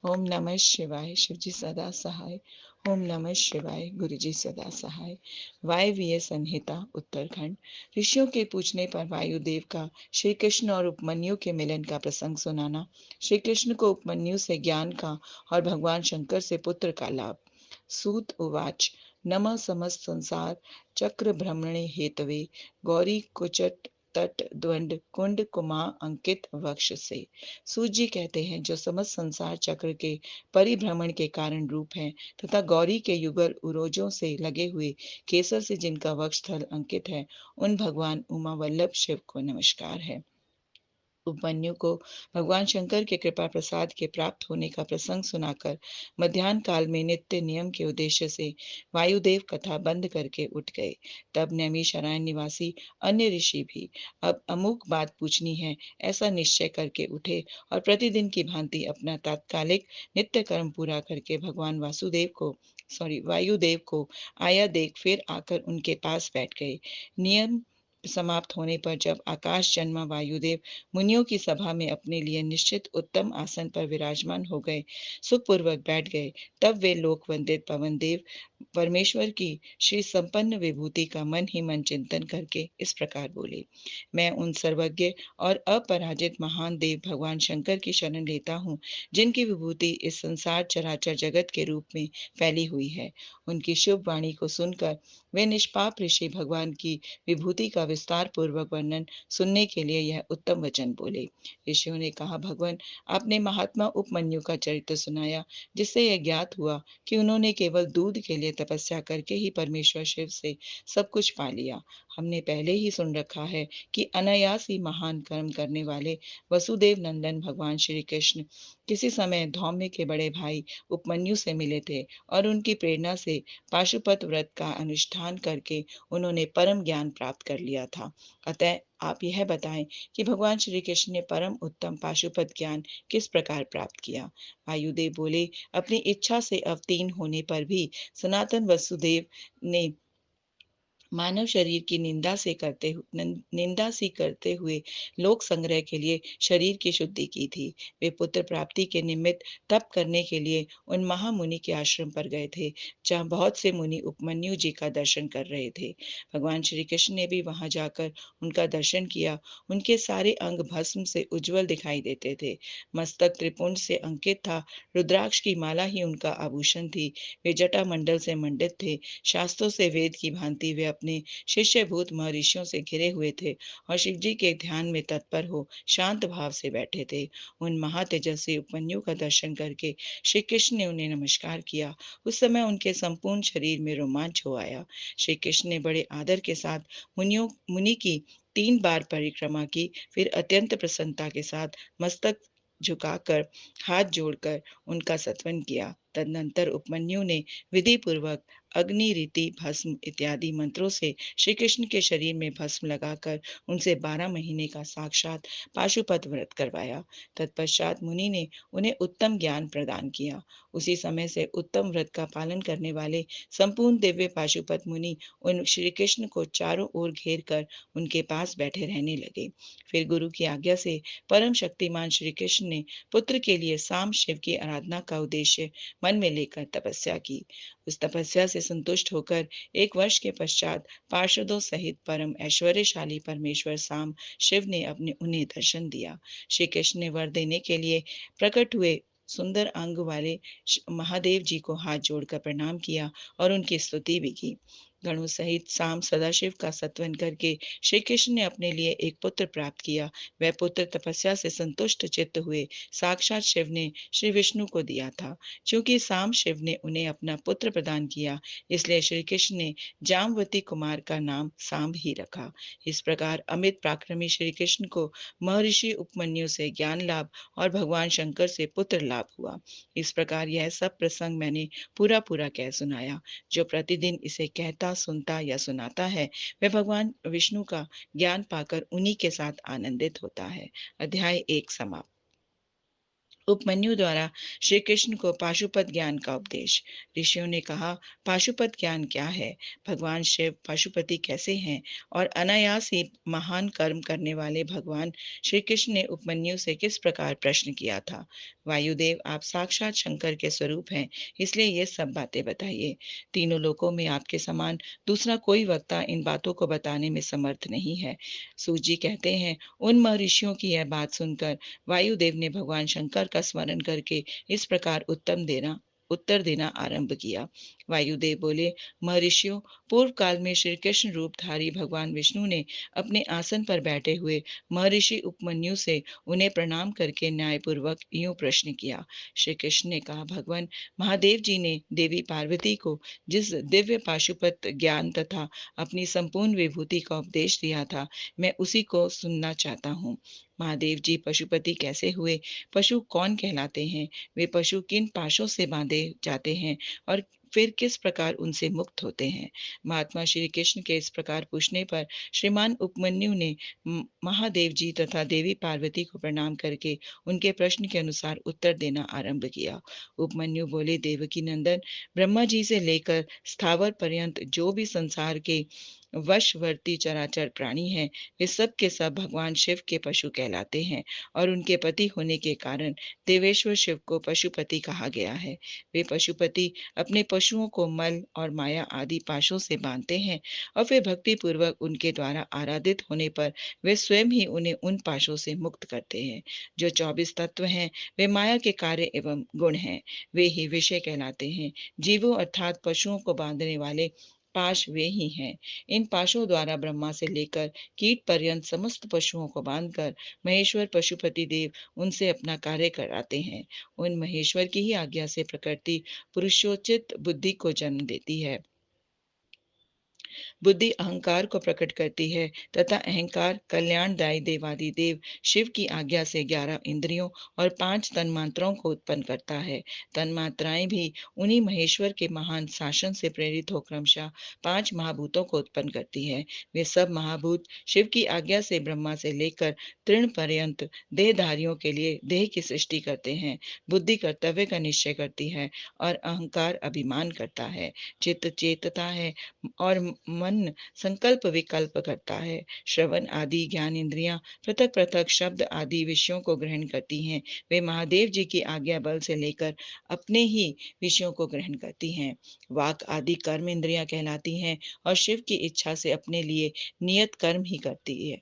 ओम नमः शिवाय। शिव जी सदा सहाय। ओम नमः शिवाय। गुरु जी सदा सहाय। वायवीय संहिता उत्तरखंड। ऋषियों के पूछने पर वायुदेव का श्री कृष्ण और उपमन्यु के मिलन का प्रसंग सुनाना। श्री कृष्ण को उपमन्यु से ज्ञान का और भगवान शंकर से पुत्र का लाभ। सूत उवाच। नमः समस्त संसार चक्र भ्रमणे हेतवे गौरी कुचट तट द्वंद कुंड कुमा अंकित वक्ष से। सूत जी कहते हैं, जो समस्त संसार चक्र के परिभ्रमण के कारण रूप हैं तथा गौरी के युगल उरोजों से लगे हुए केसर से जिनका वक्ष स्थल अंकित है, उन भगवान उमा वल्लभ शिव को नमस्कार है। उपमन्यु को भगवान शंकर के कृपा प्रसाद के प्राप्त होने का प्रसंग सुनाकर मध्यान्ह काल में नित्य नियम के उद्देश्य से वायुदेव कथा बंद करके उठ गए। तब नैमिषारण्य निवासी अन्य ऋषि भी अब अमुक बात पूछनी है ऐसा निश्चय करके उठे और प्रतिदिन की भांति अपना तात्कालिक नित्य कर्म पूरा करके भगवान वायुदेव को आया देख फिर आकर उनके पास बैठ गए। नियम समाप्त होने पर जब आकाश जन्मा वायुदेव मुनियों की सभा में अपने लिए निश्चित उत्तम आसन पर विराजमान हो गए, सुखपूर्वक बैठ गए, तब वे लोक वंदित पवन देव परमेश्वर की श्री संपन्न विभूति का मन ही मन चिंतन करके इस प्रकार बोले। मैं उन सर्वज्ञ और अपराजित महान देव भगवान शंकर की शरण लेता हूँ, जिनकी विभूति इस संसार चराचर जगत के रूप में फैली हुई है। उनकी शुभ वाणी को सुनकर वे निष्पाप ऋषि भगवान की विभूति का विस्तार पूर्वक वर्णन सुनने के लिए यह उत्तम वचन बोले। ऋषियों ने कहा, भगवान, आपने महात्मा उपमन्यु का चरित्र सुनाया, जिससे यह ज्ञात हुआ कि उन्होंने केवल दूध के लिए तपस्या करके ही परमेश्वर शिव से सब कुछ पा लिया। हमने पहले ही सुन रखा है कि अनायास ही महान कर्म करने वाले वसुदेव नंदन भगवान श्री कृष्ण किसी समय धौम्य के बड़े भाई उपमन्यु से मिले थे और उनकी प्रेरणा से पाशुपत व्रत का अनुष्ठान करके उन्होंने परम ज्ञान प्राप्त कर लिया था। अतः आप यह बताएं कि भगवान श्री कृष्ण ने परम उत्तम पाशुपत ज्ञान किस प्रकार प्राप्त किया। वायुदेव बोले, अपनी इच्छा से अवतीर्ण होने पर भी सनातन वसुदेव ने मानव शरीर की निंदा सी करते हुए लोक संग्रह के लिए शरीर की शुद्धि की थी। वे पुत्र प्राप्ति के निमित्त तप करने के लिए उन महामुनि के आश्रम पर गए थे, जहाँ बहुत से मुनि उपमन्यु जी का दर्शन कर रहे थे। भगवान श्री कृष्ण ने भी वहां जाकर उनका दर्शन किया। उनके सारे अंग भस्म से उज्जवल दिखाई देते थे। मस्तक त्रिपुंड से अंकित था। रुद्राक्ष की माला ही उनका आभूषण थी। वे जटा मंडल से मंडित थे। शास्त्रों से वेद की भांति वे अपने शिष्यभूत महर्षियों से घिरे हुए थे और शिव जी के ध्यान में तत्पर हो शांत भाव से बैठे थे। उन महातेजस्वी उपमन्यु का दर्शन करके श्री कृष्ण ने उन्हें नमस्कार किया। उस समय उनके संपूर्ण शरीर में रोमांच हो आया। श्री कृष्ण ने बड़े आदर के साथ मुनि की 3 बार परिक्रमा की, फिर अत्यंत प्रसन्नता के साथ मस्तक झुकाकर हाथ जोड़कर उनका सत्वन किया। तदनंतर उपमन्यु ने विधि पूर्वक अग्नि रीति भस्म इत्यादि मंत्रों से श्री कृष्ण के शरीर में भस्म लगाकर उनसे 12 महीने का साक्षात पाशुपत व्रत करवाया। तत्पश्चात मुनि ने उन्हें उत्तम ज्ञान प्रदान किया। उसी समय से उत्तम व्रत का पालन करने वाले संपूर्ण दिव्य पाशुपत मुनि उन श्री कृष्ण को चारों ओर घेर कर उनके पास बैठे रहने लगे। फिर गुरु की आज्ञा से परम शक्तिमान श्री कृष्ण ने पुत्र के लिए साम शिव की आराधना का उद्देश्य मन में लेकर तपस्या की। उस तपस्या से संतुष्ट होकर 1 वर्ष के पश्चात पार्षदों सहित परम ऐश्वर्यशाली परमेश्वर साम शिव ने अपने उन्हें दर्शन दिया। श्री कृष्ण ने वर देने के लिए प्रकट हुए सुंदर अंग वाले महादेव जी को हाथ जोड़कर प्रणाम किया और उनकी स्तुति भी की। गणों सहित साम सदाशिव का सत्वन करके श्री कृष्ण ने अपने लिए एक पुत्र प्राप्त किया। वह पुत्र तपस्या से संतुष्ट चित्त हुए साक्षात शिव ने श्री विष्णु को दिया था। क्योंकि साम शिव ने उन्हें अपना पुत्र प्रदान किया, इसलिए श्री कृष्ण ने जामवती कुमार का नाम सांब ही रखा। इस प्रकार अमित पराक्रमी श्री कृष्ण को महर्षि उपमन्यु से ज्ञान लाभ और भगवान शंकर से पुत्र लाभ हुआ। इस प्रकार यह सब प्रसंग मैंने पूरा पूरा कह सुनाया। जो प्रतिदिन इसे कहता सुनता या सुनाता है, वह भगवान विष्णु का ज्ञान पाकर उन्हीं के साथ आनंदित होता है। अध्याय 1 समाप्त। उपमन्यु द्वारा श्री कृष्ण को पाशुपत ज्ञान का उपदेश। ऋषियों ने कहा, पाशुपत ज्ञान क्या है? भगवान शिव पशुपति कैसे हैं? और अनायास ही महान कर्म करने वाले भगवान श्री कृष्ण ने उपमन्यु से किस प्रकार प्रश्न किया था? वायुदेव, आप साक्षात शंकर के स्वरूप हैं, इसलिए ये सब बातें बताइए। तीनों लोकों में आपके समान दूसरा कोई वक्ता इन बातों को बताने में समर्थ नहीं है। सूजी कहते हैं, उन महर्षियों की यह बात सुनकर वायुदेव ने भगवान शंकर का स्मरण करके इस प्रकार उत्तर देना आरंभ किया। वायुदेव बोले, महर्षियों, पूर्व काल में श्री कृष्ण रूपधारी भगवान विष्णु ने अपने आसन पर बैठे हुए महर्षि उपमन्यु से उन्हें प्रणाम करके न्यायपूर्वक यूं प्रश्न किया। श्री कृष्ण ने कहा, भगवान महादेव जी ने देवी पार्वती को जिस दिव्य पाशुपत ज्ञान तथा अपनी संपूर्ण विभूति का उपदेश दिया था, मैं उसी को सुनना चाहता हूँ। महादेव जी पशुपति कैसे हुए? पशु कौन कहलाते हैं? वे पशु किन पाशों से बांधे जाते हैं और फिर किस प्रकार उनसे मुक्त होते हैं? महात्मा श्री कृष्ण के इस प्रकार पूछने पर श्रीमान उपमन्यु ने महादेव जी तथा देवी पार्वती को प्रणाम करके उनके प्रश्न के अनुसार उत्तर देना आरंभ किया। उपमन्यु बोले, देवकी नंदन, ब्रह्मा जी से लेकर स्थावर पर्यंत जो भी संसार के वशवर्ती चराचर प्राणी हैं, वे सब के सब भगवान शिव के पशु कहलाते हैं और उनके पति होने के कारण देवेश्वर शिव को पशुपति कहा गया है। वे पशुपति अपने पशुओं को मल और माया आदि पाशों से बांधते हैं और फिर भक्ति पूर्वक उनके द्वारा आराधित होने पर वे स्वयं ही उन्हें उन पाशों से मुक्त करते हैं। जो 24 तत्व हैं, वे माया के कार्य एवं गुण हैं। वे ही विषय कहलाते हैं। जीवों अर्थात पशुओं को बांधने वाले पाश वे ही हैं। इन पाशों द्वारा ब्रह्मा से लेकर कीट पर्यंत समस्त पशुओं को बांधकर महेश्वर पशुपति देव उनसे अपना कार्य कराते हैं। उन महेश्वर की ही आज्ञा से प्रकृति पुरुषोचित बुद्धि को जन्म देती है। बुद्धि अहंकार को प्रकट करती है तथा अहंकार कल्याणदायी देवादि देव शिव की आज्ञा से 11 इंद्रियों और 5 तन्मात्राओं को उत्पन्न करता है। तन्मात्राएं भी उन्हीं महेश्वर के महान शासन से प्रेरित हो क्रमशः 5 महाभूतों को उत्पन्न करती है। वे सब महाभूत शिव की आज्ञा से ब्रह्मा से लेकर तृण पर्यंत देहधारियों के लिए देह की सृष्टि करते हैं। बुद्धि कर्तव्य का निश्चय करती है और अहंकार अभिमान करता है। चित्त चेतता है और मन संकल्प विकल्प करता है। श्रवण आदि ज्ञान इंद्रियां पृथक पृथक शब्द आदि विषयों को ग्रहण करती हैं। वे महादेव जी की आज्ञा बल से लेकर अपने ही विषयों को ग्रहण करती हैं। वाक आदि कर्म इंद्रियां कहलाती हैं और शिव की इच्छा से अपने लिए नियत कर्म ही करती है,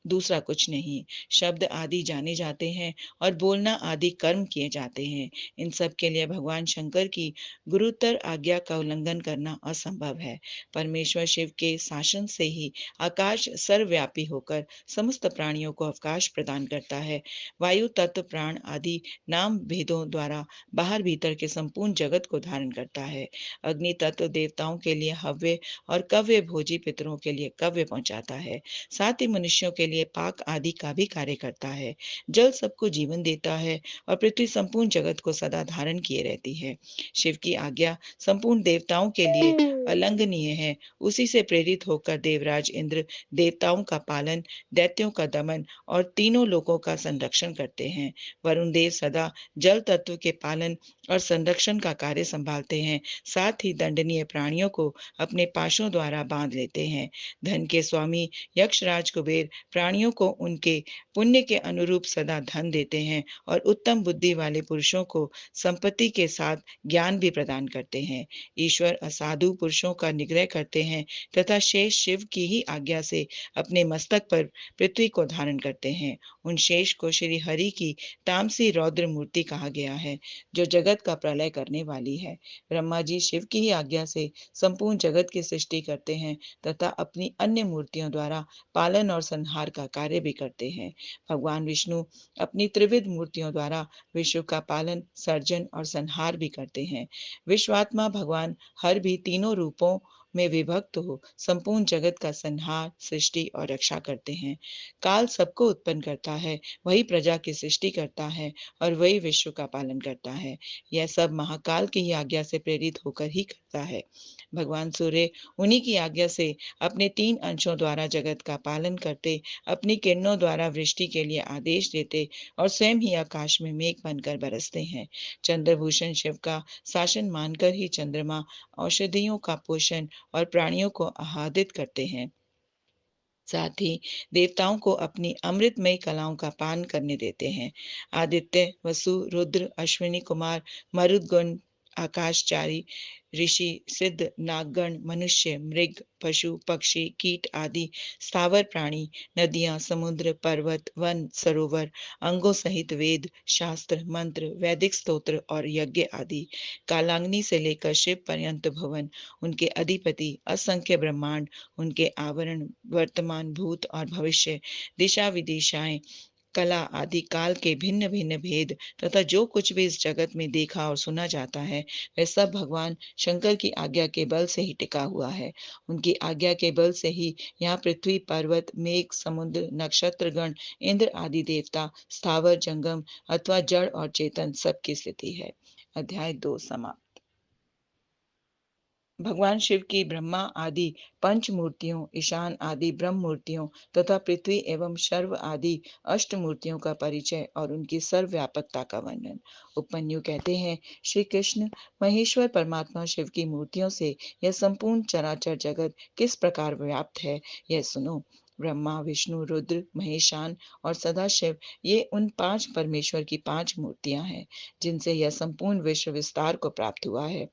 दूसरा कुछ नहीं। शब्द आदि जाने जाते हैं और बोलना आदि कर्म किए जाते हैं। इन सब के लिए भगवान शंकर की गुरुतर आज्ञा का उल्लंघन करना असंभव है। परमेश्वर शिव के शासन से ही आकाश सर्वव्यापी होकर समस्त प्राणियों को अवकाश प्रदान करता है। वायु तत्व प्राण आदि नाम भेदों द्वारा बाहर भीतर के संपूर्ण जगत को धारण करता है। अग्नि तत्व देवताओं के लिए हव्य और कव्य भोजी पितरों के लिए कव्य पहुंचाता है। साथ ही मनुष्यों के लिए पाक आदि का भी कार्य करता है। जल सबको जीवन देता है और पृथ्वी संपूर्ण जगत को सदा धारण किए रहती है। शिव की आज्ञा संपूर्ण देवताओं के लिए अलंघनीय है। उसी से प्रेरित होकर देवराज इंद्र देवताओं का पालन, दैत्यों का दमन और तीनों लोकों का संरक्षण करते हैं। वरुण देव सदा जल तत्व के पालन और संरक्षण का कार्य संभालते हैं। साथ ही दंडनीय प्राणियों को अपने पाशों द्वारा बांध लेते हैं। धन के स्वामी यक्षराज कुबेर प्राणियों को उनके पुण्य के अनुरूप सदा धन देते हैं और उत्तम बुद्धि वाले पुरुषों को संपत्ति के साथ ज्ञान भी प्रदान करते हैं। ईश्वर असाधु पुरुषों का निग्रह करते हैं तथा शेष शिव की ही आज्ञा से अपने मस्तक पर पृथ्वी को धारण करते हैं। उन शेष को श्री हरि की तामसी रौद्र मूर्ति कहा गया है, जो जगत का प्रलय करने वाली है। ब्रह्मा जी शिव की ही आज्ञा से संपूर्ण जगत की सृष्टि करते हैं तथा अपनी अन्य मूर्तियों द्वारा पालन और संहार का कार्य भी करते हैं। भगवान विष्णु अपनी त्रिविध मूर्तियों द्वारा विश्व का पालन, सर्जन और संहार भी करते हैं। विश्वात्मा भगवान हर भी तीनों रूपों में विभक्त हो संपूर्ण जगत का संहार, सृष्टि और रक्षा करते हैं। काल सबको उत्पन्न करता है, वही प्रजा की सृष्टि करता है और वही विश्व का पालन करता है। यह सब महाकाल की ही आज्ञा से प्रेरित होकर ही करता है। भगवान सूर्य उन्हीं की आज्ञा से अपने 3 अंशों द्वारा जगत का पालन करते, अपनी किरणों द्वारा वृष्टि के लिए आदेश देते और स्वयं ही आकाश में मेघ बनकर बरसते हैं। चंद्रभूषण शिव का शासन मानकर ही चंद्रमा औषधियों का पोषण और प्राणियों को आह्लादित करते हैं। साथ ही देवताओं को अपनी अमृतमय कलाओं का पान करने देते हैं। आदित्य, वसु, रुद्र, अश्विनी कुमार, मरुदगण, आकाशचारी, ऋषि, सिद्ध, नागगण, मनुष्य, मृग, पशु, पक्षी, कीट आदि स्थावर प्राणी, नदियां, समुद्र, पर्वत, वन, सरोवर, अंगों सहित वेद, शास्त्र, मंत्र, वैदिक स्तोत्र और यज्ञ आदि, कालाग्नि से लेकर शिव पर्यंत भवन, उनके अधिपति, असंख्य ब्रह्मांड, उनके आवरण, वर्तमान, भूत और भविष्य, दिशा विदिशाएं, कला आदि काल के भिन्न भिन्न भेद तथा जो कुछ भी इस जगत में देखा और सुना जाता है वह सब भगवान शंकर की आज्ञा के बल से ही टिका हुआ है। उनकी आज्ञा के बल से ही यहाँ पृथ्वी, पर्वत, मेघ, समुद्र, नक्षत्रगण, इंद्र आदि देवता, स्थावर, जंगम अथवा जड़ और चेतन सबकी स्थिति है। अध्याय 2 समाप्त। भगवान शिव की ब्रह्मा आदि पंच मूर्तियों, ईशान आदि ब्रह्म मूर्तियों तथा पृथ्वी एवं शर्व आदि अष्ट मूर्तियों का परिचय और उनकी सर्वव्यापकता का वर्णन। उपमन्यु कहते हैं, श्री कृष्ण महेश्वर परमात्मा शिव की मूर्तियों से यह संपूर्ण चराचर जगत किस प्रकार व्याप्त है, यह सुनो। ब्रह्मा, विष्णु, रुद्र, महेशान और सदाशिव ये उन 5 परमेश्वर की 5 मूर्तियां हैं जिनसे यह संपूर्ण विश्व विस्तार को प्राप्त हुआ है।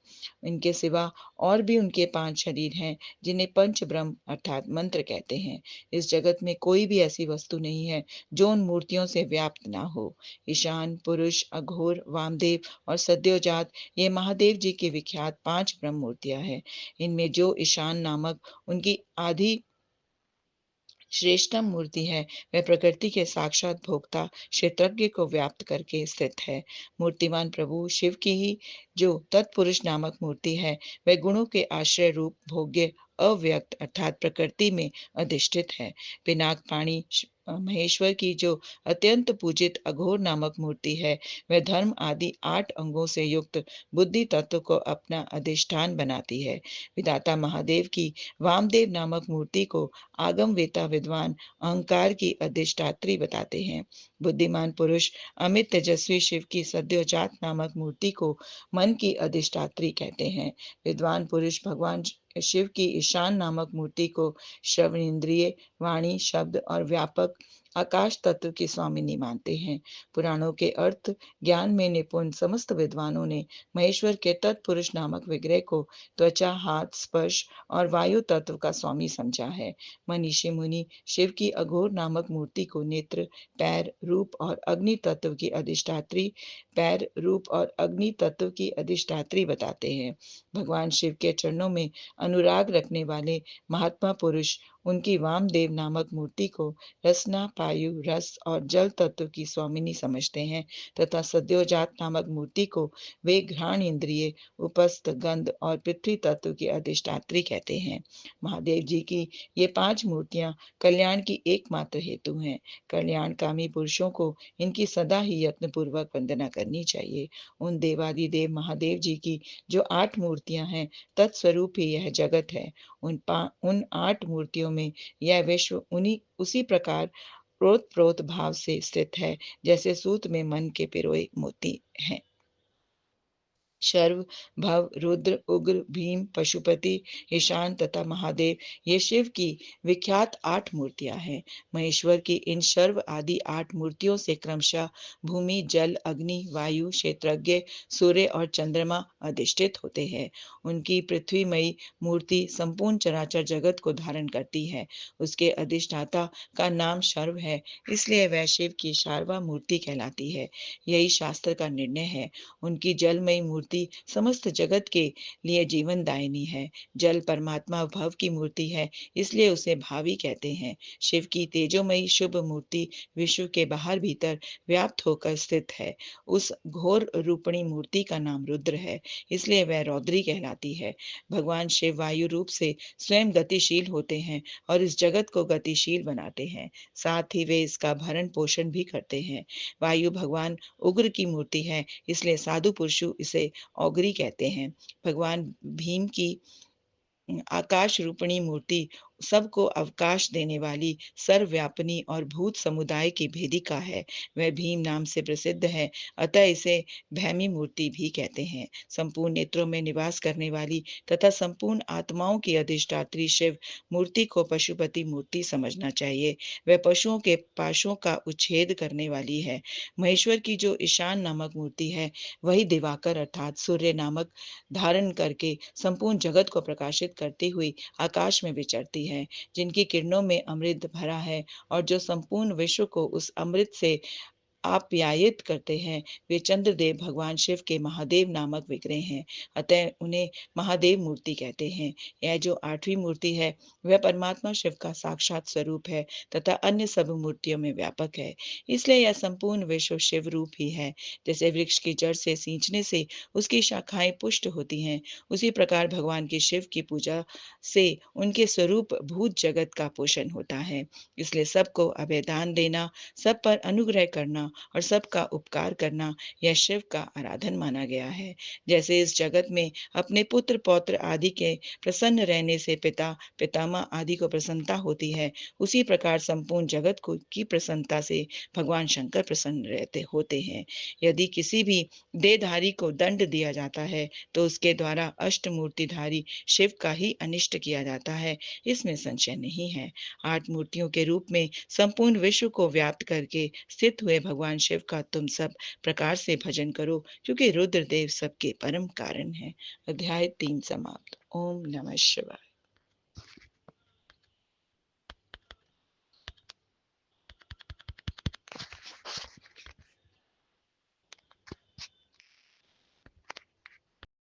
इनके सिवा और भी उनके 5 शरीर हैं जिन्हें पंच ब्रह्म अर्थात मंत्र कहते हैं। इस जगत में कोई भी ऐसी वस्तु नहीं है जो उन मूर्तियों से व्याप्त ना हो। ईशान, पुरुष, अघोर, वामदेव और सद्योजात ये महादेव जी की विख्यात 5 ब्रह्म मूर्तियां हैं। इनमें जो ईशान नामक उनकी आदि श्रेष्ठतम मूर्ति है वह प्रकृति के साक्षात भोक्ता क्षेत्रज्ञ को व्याप्त करके स्थित है। मूर्तिमान प्रभु शिव की ही जो तत्पुरुष नामक मूर्ति है वह गुणों के आश्रय रूप भोग्य अव्यक्त अर्थात प्रकृति में अधिष्ठित है। पिनाक पाणी महेश्वर की जो अत्यंत पूजित अघोर नामक मूर्ति है वह धर्म आदि 8 अंगों से युक्त बुद्धि तत्व को अपना अधिष्ठान बनाती है। विधाता महादेव की वामदेव नामक मूर्ति को आगम वेता विद्वान अहंकार की अधिष्ठात्री बताते हैं। बुद्धिमान पुरुष अमित तेजस्वी शिव की सद्योजात नामक मूर्ति को मन की अधिष्ठात्री कहते हैं। विद्वान पुरुष भगवान शिव की ईशान नामक मूर्ति को श्रवण इंद्रिय, वाणी, शब्द और व्यापक आकाश तत्व की स्वामिनी मानते हैं। पुराणों के अर्थ ज्ञान में निपुण समस्त विद्वानों ने महेश्वर के तत्पुरुष नामक विग्रह को त्वचा, हाथ, स्पर्श और वायु तत्व का स्वामी समझा है। मनीषी मुनि शिव की अघोर नामक मूर्ति को नेत्र, पैर, रूप और अग्नि तत्व की अधिष्ठात्री पैर, रूप और अग्नि तत्व की अधिष्ठात्री बताते हैं। भगवान शिव के चरणों में अनुराग रखने वाले महात्मा पुरुष उनकी वामदेव नामक मूर्ति को रसना, पायु, रस और जल तत्व की स्वामिनी समझते हैं तथा सद्योजात नामक मूर्ति को वे घ्राण इंद्रिय, उपस्थ, गंध और पृथ्वी तत्व की अधिष्ठात्री कहते हैं। महादेव जी की ये 5 मूर्तियां कल्याण की एकमात्र हेतु हैं। कल्याणकामी पुरुषों को इनकी सदा ही यत्न पूर्वक वंदना करनी चाहिए। उन देवादिदेव महादेव जी की जो 8 मूर्तियां हैं तत्स्वरूप ही यह जगत है। उन 8 मूर्तियों में यह विश्व उसी प्रकार प्रोत प्रोत भाव से स्थित है जैसे सूत में मन के पिरोए मोती हैं। शर्व, भव, रुद्र, उग्र, भीम, पशुपति, ईशान तथा महादेव ये शिव की विख्यात 8 मूर्तियां हैं। महेश्वर की इन शर्व आदि 8 मूर्तियों से क्रमशः भूमि, जल, अग्नि, वायु, क्षेत्रज्ञ, सूर्य और चंद्रमा अधिष्ठित होते हैं। उनकी पृथ्वीमयी मूर्ति संपूर्ण चराचर जगत को धारण करती है। उसके अधिष्ठाता का नाम शर्व है, इसलिए वह शिव की शार्वा मूर्ति कहलाती है। यही शास्त्र का निर्णय है। उनकी जलमयी मूर्ति समस्त जगत के लिए जीवन दायिनी है। जल परमात्मा भव की मूर्ति है, इसलिए उसे भावी कहते हैं। शिव की तेजोमयी शुभ मूर्ति विश्व के बाहर भीतर व्याप्त होकर स्थित है। उस घोर रूपणी मूर्ति का नाम रुद्र है, इसलिए वह रौद्री कहलाती है। भगवान शिव वायु रूप से स्वयं गतिशील होते हैं और इस जगत को गतिशील बनाते हैं। साथ ही वे इसका भरण पोषण भी करते हैं। वायु भगवान उग्र की मूर्ति है, इसलिए साधु पुरुषु इसे औगरी कहते हैं। भगवान भीम की आकाश रूपणी मूर्ति सबको अवकाश देने वाली, सर्वव्यापिनी और भूत समुदाय की भेदिका है। वह भीम नाम से प्रसिद्ध है, अतः इसे भैमी मूर्ति भी कहते हैं। संपूर्ण नेत्रों में निवास करने वाली तथा संपूर्ण आत्माओं की अधिष्ठात्री शिव मूर्ति को पशुपति मूर्ति समझना चाहिए। वह पशुओं के पाशों का उच्छेद करने वाली है। महेश्वर की जो ईशान नामक मूर्ति है, वही दिवाकर अर्थात सूर्य नामक धारण करके संपूर्ण जगत को प्रकाशित करती हुई आकाश में विचरती है, जिनकी किरणों में अमृत भरा है और जो संपूर्ण विश्व को उस अमृत से आप्यायित करते हैं। वे चंद्रदेव भगवान शिव के महादेव नामक विग्रह हैं, अतः उन्हें महादेव मूर्ति कहते हैं। यह जो 8वीं मूर्ति है, वह परमात्मा शिव का साक्षात स्वरूप है तथा अन्य सब मूर्तियों में व्यापक है, इसलिए यह संपूर्ण विश्व शिव रूप ही है। जैसे वृक्ष की जड़ से सींचने से उसकी शाखाएं पुष्ट होती हैं, उसी प्रकार भगवान की शिव की पूजा से उनके स्वरूप भूत जगत का पोषण होता है। इसलिए सबको अभयदान देना, सब पर अनुग्रह करना और सबका उपकार करना, यह शिव का आराधन माना गया है। जैसे इस जगत में अपने पुत्र पौत्र आदि के प्रसन्न रहने से पिता पितामह आदि को प्रसन्नता होती है, उसी प्रकार संपूर्ण जगत को की प्रसन्नता से भगवान शंकर प्रसन्न रहते होते हैं। यदि किसी भी देहधारी को दंड दिया जाता है, तो उसके द्वारा अष्टमूर्तिधारी शिव का ही अनिष्ट किया जाता है, इसमें संशय नहीं है। 8 मूर्तियों के रूप में संपूर्ण विश्व को व्याप्त करके स्थित हुए भगवान शिव का तुम सब प्रकार से भजन करो, क्योंकि रुद्रदेव सबके परम कारण है। अध्याय 3 समाप्त। ओम नमः शिवाय।